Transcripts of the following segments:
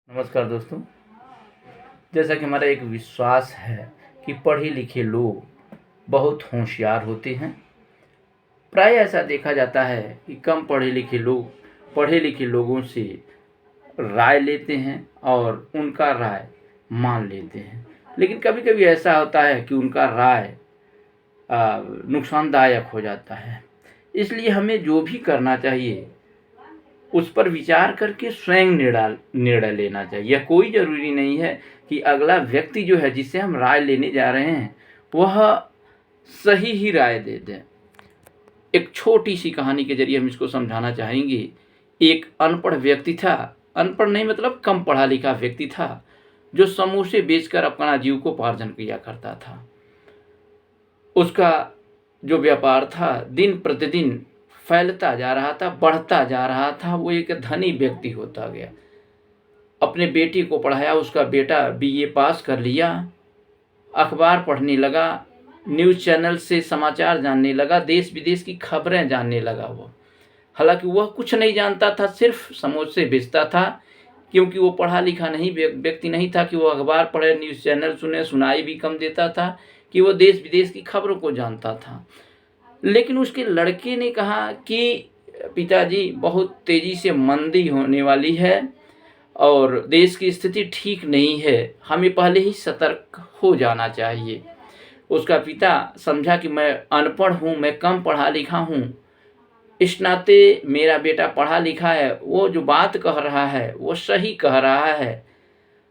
नमस्कार दोस्तों। जैसा कि हमारा एक विश्वास है कि पढ़े लिखे लोग बहुत होशियार होते हैं। प्राय ऐसा देखा जाता है कि कम पढ़े लिखे लोग पढ़े लिखे लोगों से राय लेते हैं और उनका राय मान लेते हैं। लेकिन कभी-कभी ऐसा होता है कि उनका राय नुकसानदायक हो जाता है। इसलिए हमें जो भी करना चाहिए उस पर विचार करके स्वयं निर्णय लेना चाहिए। यह कोई ज़रूरी नहीं है कि अगला व्यक्ति जो है जिससे हम राय लेने जा रहे हैं वह सही ही राय दे दें। एक छोटी-सी कहानी के ज़रिए हम इसको समझाना चाहेंगे। एक अनपढ़ व्यक्ति था, अनपढ़ नहीं मतलब कम पढ़ा लिखा व्यक्ति था, जो समोसे बेचकर अपना जीविकोपार्जन किया करता था। उसका जो व्यापार था दिन प्रतिदिन फैलता जा रहा था, बढ़ता जा रहा था। वो एक धनी व्यक्ति होता गया। अपने बेटे को पढ़ाया, उसका बेटा बीए पास कर लिया, अखबार पढ़ने लगा, न्यूज़ चैनल से समाचार जानने लगा, देश विदेश की खबरें जानने लगा वो। हालांकि वह कुछ नहीं जानता था, सिर्फ समोसे बेचता था, क्योंकि वो पढ़ा लिखा नहीं व्यक्ति नहीं था कि वो अखबार पढ़े, न्यूज़ चैनल सुने, सुनाई भी कम देता था कि वो देश विदेश की खबरों को जानता था। लेकिन उसके लड़के ने कहा कि पिताजी बहुत तेज़ी से मंदी होने वाली है और देश की स्थिति ठीक नहीं है, हमें पहले ही सतर्क हो जाना चाहिए। उसका पिता समझा कि मैं अनपढ़ हूँ, मैं कम पढ़ा लिखा हूँ, इस नाते मेरा बेटा पढ़ा लिखा है, वो जो बात कह रहा है वो सही कह रहा है।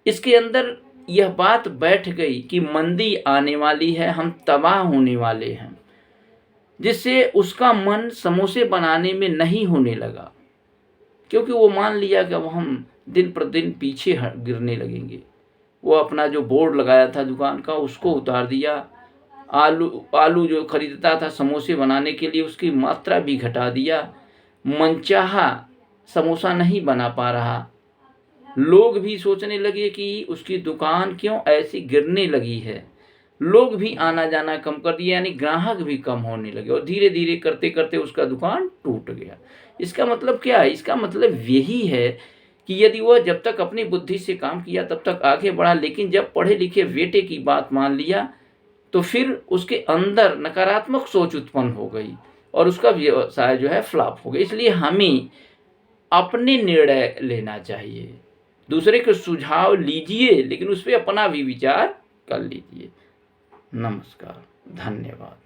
इसके अंदर यह बात बैठ गई कि मंदी आने वाली है, हम तबाह होने वाले हैं, जिससे उसका मन समोसे बनाने में नहीं होने लगा, क्योंकि वो मान लिया कि अब हम दिन प्रतिदिन पीछे गिरने लगेंगे। वो अपना जो बोर्ड लगाया था दुकान का उसको उतार दिया। आलू जो खरीदता था समोसे बनाने के लिए उसकी मात्रा भी घटा दिया। मनचाहा समोसा नहीं बना पा रहा। लोग भी सोचने लगे कि उसकी दुकान क्यों ऐसी गिरने लगी है। लोग भी आना जाना कम कर दिया, यानी ग्राहक भी कम होने लगे और धीरे धीरे करते करते उसका दुकान टूट गया। इसका मतलब क्या है? इसका मतलब यही है कि यदि वह जब तक अपनी बुद्धि से काम किया तब तक आगे बढ़ा, लेकिन जब पढ़े लिखे बेटे की बात मान लिया तो फिर उसके अंदर नकारात्मक सोच उत्पन्न हो गई और उसका व्यवसाय जो है फ्लॉप हो गया। इसलिए हमें अपने निर्णय लेना चाहिए। दूसरे के सुझाव लीजिए, लेकिन उस पर अपना भी विचार कर लीजिए। नमस्कार, धन्यवाद।